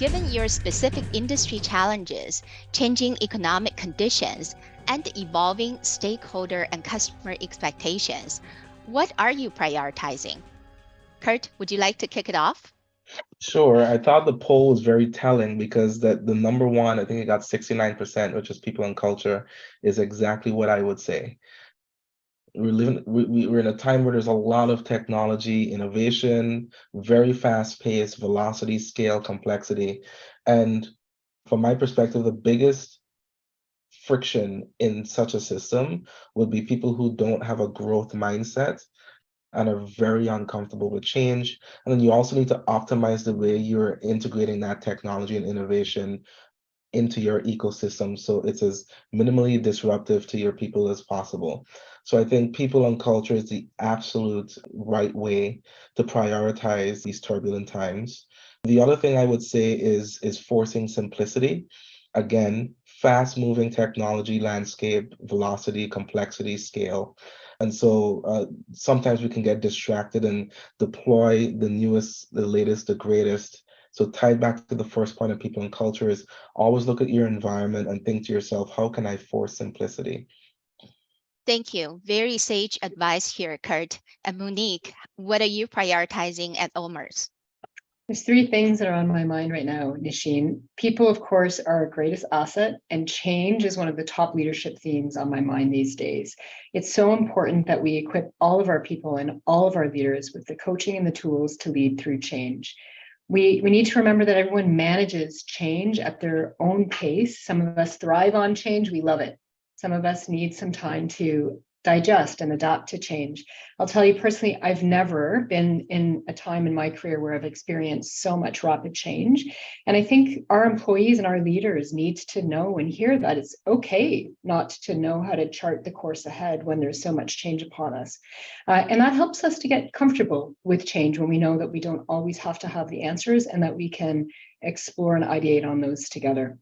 given your specific industry challenges, changing economic conditions, and evolving stakeholder and customer expectations, what are you prioritizing? Kurt, would you like to kick it off? Sure. I thought the poll was very telling because the number one, I think it got 69%, which is people and culture, is exactly what I would say. We're in a time where there's a lot of technology, innovation, very fast pace, velocity, scale, complexity. And from my perspective, the biggest friction in such a system would be people who don't have a growth mindset and are very uncomfortable with change. And then you also need to optimize the way you're integrating that technology and innovation into your ecosystem so it's as minimally disruptive to your people as possible. So I think people and culture is the absolute right way to prioritize these turbulent times. The other thing I would say is forcing simplicity. Again, fast moving technology landscape, velocity, complexity, scale. And so sometimes we can get distracted and deploy the newest, the latest, the greatest. So tied back to the first point of people and culture is always look at your environment and think to yourself, how can I force simplicity? Thank you. Very sage advice here, Kurt. And Monique, what are you prioritizing at OMERS? There's three things that are on my mind right now, Nisheen. People, of course, are our greatest asset, and change is one of the top leadership themes on my mind these days. It's so important that we equip all of our people and all of our leaders with the coaching and the tools to lead through change. We need to remember that everyone manages change at their own pace. Some of us thrive on change, we love it. Some of us need some time to digest and adapt to change. I'll tell you personally, I've never been in a time in my career where I've experienced so much rapid change. And I think our employees and our leaders need to know and hear that it's okay not to know how to chart the course ahead when there's so much change upon us. And that helps us to get comfortable with change when we know that we don't always have to have the answers and that we can explore and ideate on those together.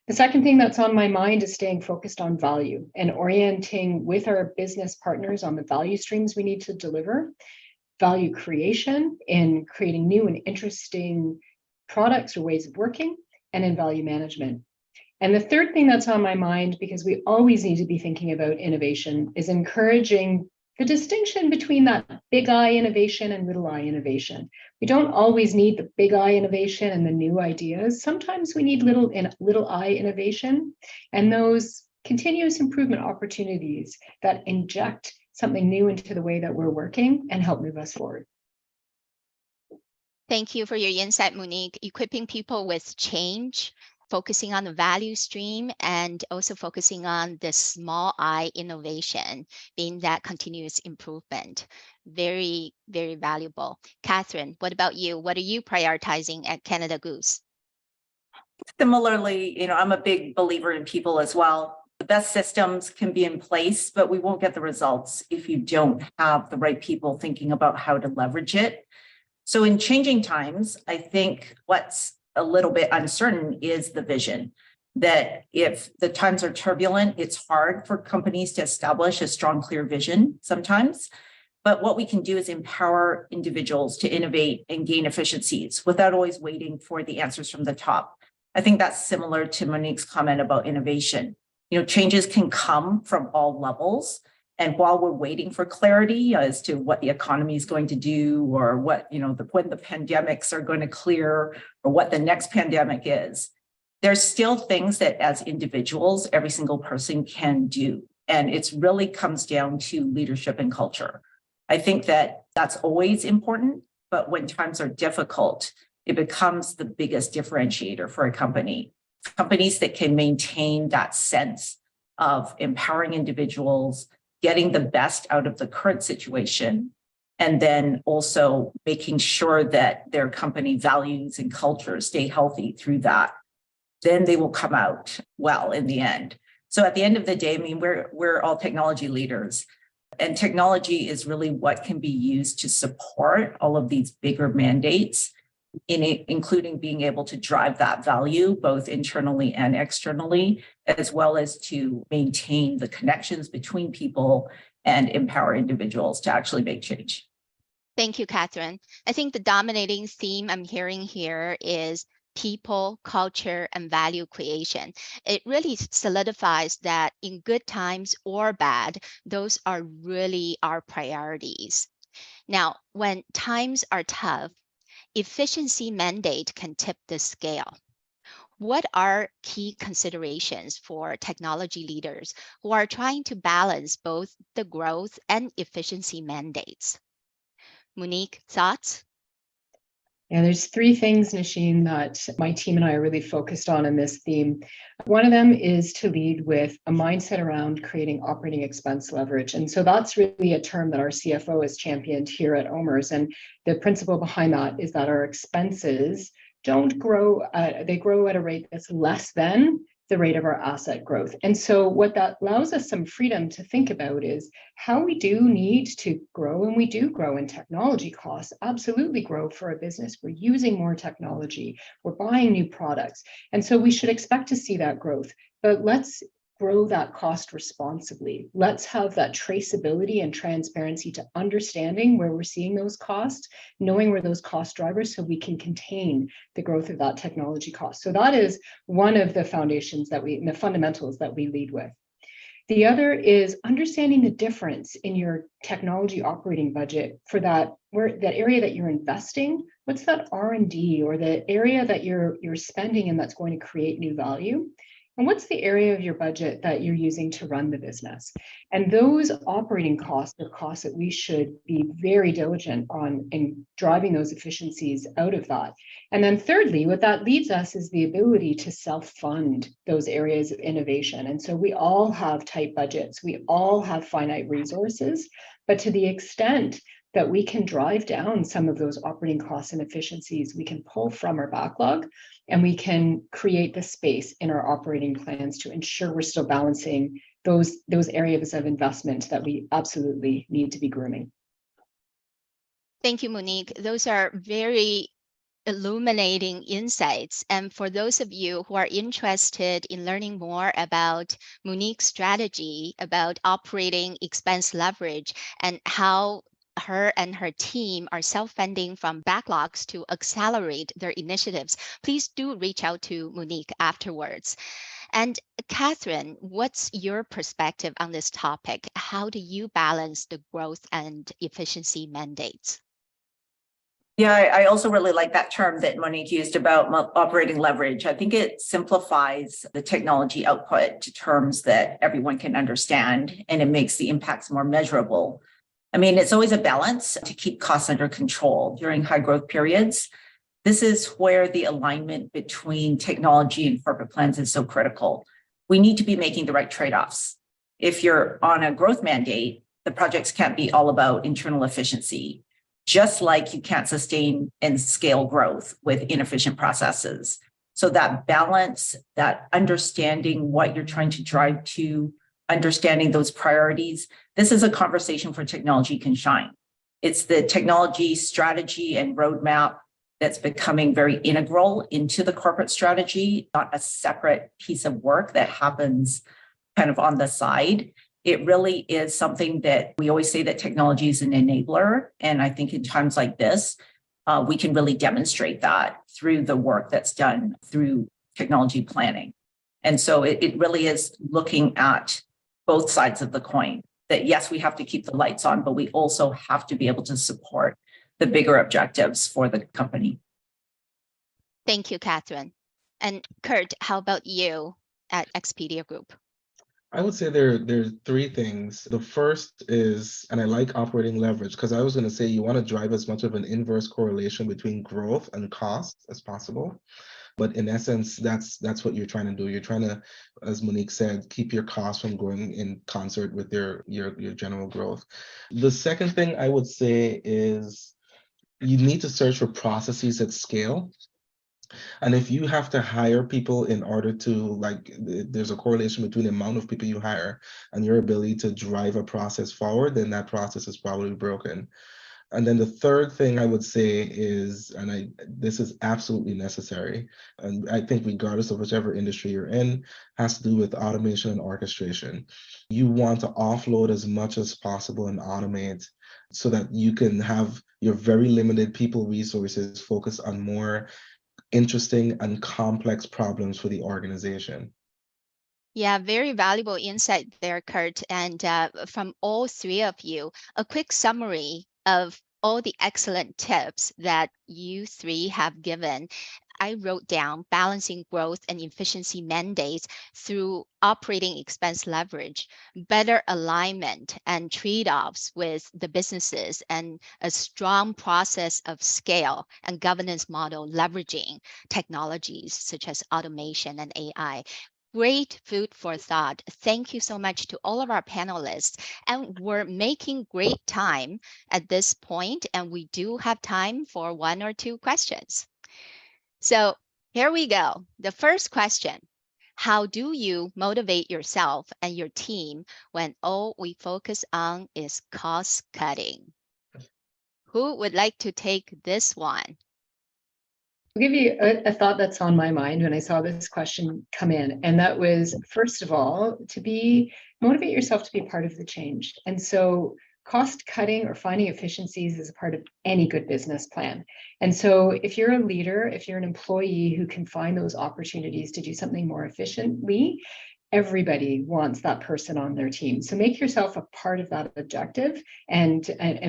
The second thing that's on my mind is staying focused on value and orienting with our business partners on the value streams we need to deliver, value creation in creating new and interesting products or ways of working, and in value management. And the third thing that's on my mind, because we always need to be thinking about innovation, is encouraging the distinction between that big I innovation and little I innovation. We don't always need the big I innovation and the new ideas. Sometimes we need little I innovation and those continuous improvement opportunities that inject something new into the way that we're working and help move us forward. Thank you for your insight, Monique. Equipping people with change, focusing on the value stream, and also focusing on the small I innovation, being that continuous improvement. Very, very valuable. Catherine, what about you? What are you prioritizing at Canada Goose? Similarly, I'm a big believer in people as well. The best systems can be in place, but we won't get the results if you don't have the right people thinking about how to leverage it. So in changing times, I think what's a little bit uncertain is the vision that if the times are turbulent, it's hard for companies to establish a strong, clear vision sometimes. But what we can do is empower individuals to innovate and gain efficiencies without always waiting for the answers from the top. I think that's similar to Monique's comment about innovation. Changes can come from all levels. And while we're waiting for clarity as to what the economy is going to do or what, when the pandemics are going to clear or what the next pandemic is, there's still things that as individuals, every single person can do. And it really comes down to leadership and culture. I think that that's always important, but when times are difficult, it becomes the biggest differentiator for a company. Companies that can maintain that sense of empowering individuals, getting the best out of the current situation, and then also making sure that their company values and culture stay healthy through that, then they will come out well in the end. So at the end of the day, we're all technology leaders, and technology is really what can be used to support all of these bigger mandates, including being able to drive that value both internally and externally, as well as to maintain the connections between people and empower individuals to actually make change. Thank you, Catherine. I think the dominating theme I'm hearing here is people, culture, and value creation. It really solidifies that in good times or bad, those are really our priorities. Now, when times are tough, efficiency mandate can tip the scale. What are key considerations for technology leaders who are trying to balance both the growth and efficiency mandates? Monique, thoughts? Yeah, there's three things, Nasheen, that my team and I are really focused on in this theme. One of them is to lead with a mindset around creating operating expense leverage. And so that's really a term that our CFO has championed here at OMERS. And the principle behind that is that our expenses don't grow, they grow at a rate that's less than the rate of our asset growth. And so what that allows us some freedom to think about is how we do need to grow, and we do grow in technology costs, absolutely grow for a business. We're using more technology, we're buying new products. And so we should expect to see that growth, but let's grow that cost responsibly. Let's have that traceability and transparency to understanding where we're seeing those costs, knowing where those cost drivers, so we can contain the growth of that technology cost. So that is one of the foundations that the fundamentals that we lead with. The other is understanding the difference in your technology operating budget for that area that you're investing. What's that R&D or the area that you're spending and that's going to create new value? And what's the area of your budget that you're using to run the business? And those operating costs are costs that we should be very diligent on in driving those efficiencies out of that. And then thirdly, what that leads us is the ability to self-fund those areas of innovation. And so we all have tight budgets, we all have finite resources, but to the extent that we can drive down some of those operating costs and efficiencies, we can pull from our backlog and we can create the space in our operating plans to ensure we're still balancing those areas of investment that we absolutely need to be grooming. Thank you, Monique. Those are very illuminating insights. And for those of you who are interested in learning more about Monique's strategy about operating expense leverage and how her and her team are self-funding from backlogs to accelerate their initiatives, please do reach out to Monique afterwards. And Catherine, what's your perspective on this topic? How do you balance the growth and efficiency mandates? Yeah, I also really like that term that Monique used about operating leverage. I think it simplifies the technology output to terms that everyone can understand, and it makes the impacts more measurable. I mean, it's always a balance to keep costs under control during high growth periods. This is where the alignment between technology and corporate plans is so critical. We need to be making the right trade-offs. If you're on a growth mandate, the projects can't be all about internal efficiency, just like you can't sustain and scale growth with inefficient processes. So that balance, that understanding what you're trying to drive to, understanding those priorities, this is a conversation for technology can shine. It's the technology strategy and roadmap that's becoming very integral into the corporate strategy, not a separate piece of work that happens kind of on the side. It really is something that we always say that technology is an enabler. And I think in times like this, we can really demonstrate that through the work that's done through technology planning. And so it really is looking at both sides of the coin, that yes, we have to keep the lights on, but we also have to be able to support the bigger objectives for the company. Thank you, Catherine. And Kurt, how about you at Expedia Group? I would say there's three things. The first is, and I like operating leverage, because I was going to say you want to drive as much of an inverse correlation between growth and cost as possible. But in essence, that's what you're trying to do. You're trying to, as Monique said, keep your costs from growing in concert with your general growth. The second thing I would say is you need to search for processes at scale. And if you have to hire people in order to, like, there's a correlation between the amount of people you hire and your ability to drive a process forward, then that process is probably broken. And then the third thing I would say is, and this is absolutely necessary, and I think regardless of whichever industry you're in, has to do with automation and orchestration. You want to offload as much as possible and automate so that you can have your very limited people resources focus on more interesting and complex problems for the organization. Yeah, very valuable insight there, Kurt. And from all three of you, a quick summary of all the excellent tips that you three have given. I wrote down balancing growth and efficiency mandates through operating expense leverage, better alignment and trade-offs with the businesses, and a strong process of scale and governance model leveraging technologies such as automation and AI. Great food for thought. Thank you so much to all of our panelists. And we're making great time at this point, and we do have time for one or two questions. So here we go. The first question: how do you motivate yourself and your team when all we focus on is cost cutting? Who would like to take this one? I'll give you a thought that's on my mind when I saw this question come in. And that was, first of all, motivate yourself to be part of the change. And so cost cutting or finding efficiencies is a part of any good business plan. And so if you're a leader, if you're an employee who can find those opportunities to do something more efficiently, everybody wants that person on their team. So make yourself a part of that objective and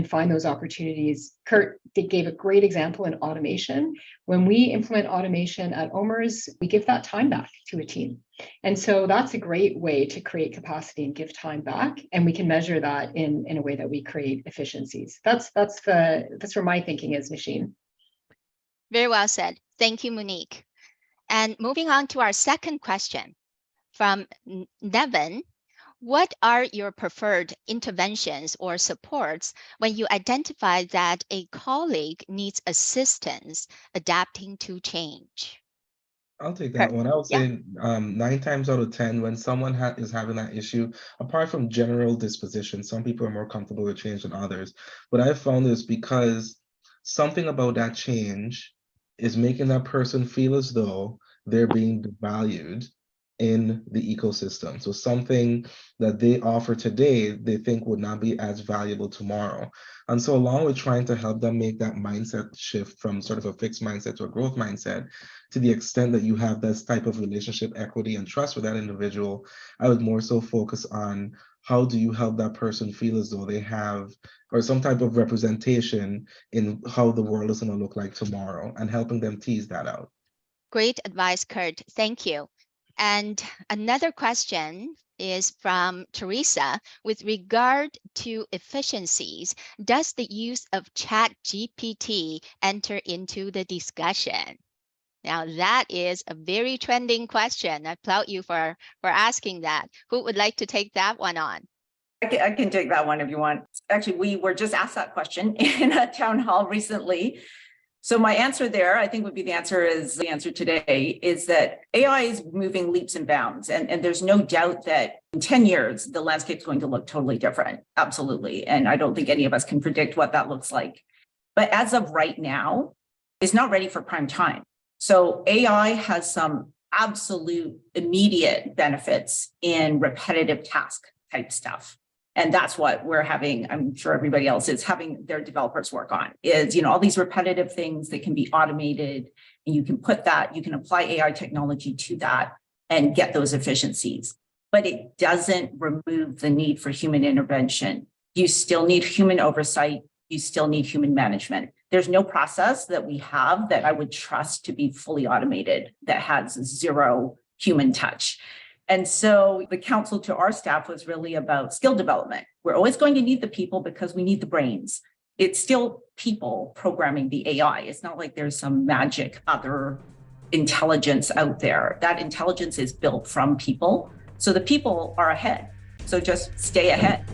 find those opportunities. Kurt gave a great example in automation. When we implement automation at OMERS, we give that time back to a team. And so that's a great way to create capacity and give time back. And we can measure that in a way that we create efficiencies. That's where my thinking is, Nisheen. Very well said. Thank you, Monique. And moving on to our second question. From Nevin, what are your preferred interventions or supports when you identify that a colleague needs assistance adapting to change? I'll take that one. I would Yeah. say 9 times out of 10, when someone is having that issue, apart from general disposition, some people are more comfortable with change than others. What I've found is because something about that change is making that person feel as though they're being devalued in the ecosystem. So something that they offer today, they think would not be as valuable tomorrow. And so along with trying to help them make that mindset shift from sort of a fixed mindset to a growth mindset, to the extent that you have this type of relationship equity and trust with that individual, I would more so focus on how do you help that person feel as though they have or some type of representation in how the world is going to look like tomorrow, and helping them tease that out. Great advice, Kurt. Thank you. And another question is from Teresa. With regard to efficiencies, does the use of ChatGPT enter into the discussion? Now, that is a very trending question. I applaud you for asking that. Who would like to take that one on? I can take that one if you want. Actually, we were just asked that question in a town hall recently. So my answer there, I think would be the answer today, is that AI is moving leaps and bounds. And there's no doubt that in 10 years, the landscape's going to look totally different. Absolutely. And I don't think any of us can predict what that looks like. But as of right now, it's not ready for prime time. So AI has some absolute immediate benefits in repetitive task type stuff. And that's what we're having, I'm sure everybody else is having their developers work on, is, all these repetitive things that can be automated, and you can apply AI technology to that and get those efficiencies. But it doesn't remove the need for human intervention. You still need human oversight. You still need human management. There's no process that we have that I would trust to be fully automated that has zero human touch. And so the counsel to our staff was really about skill development. We're always going to need the people because we need the brains. It's still people programming the AI. It's not like there's some magic other intelligence out there. That intelligence is built from people. So the people are ahead. So just stay ahead.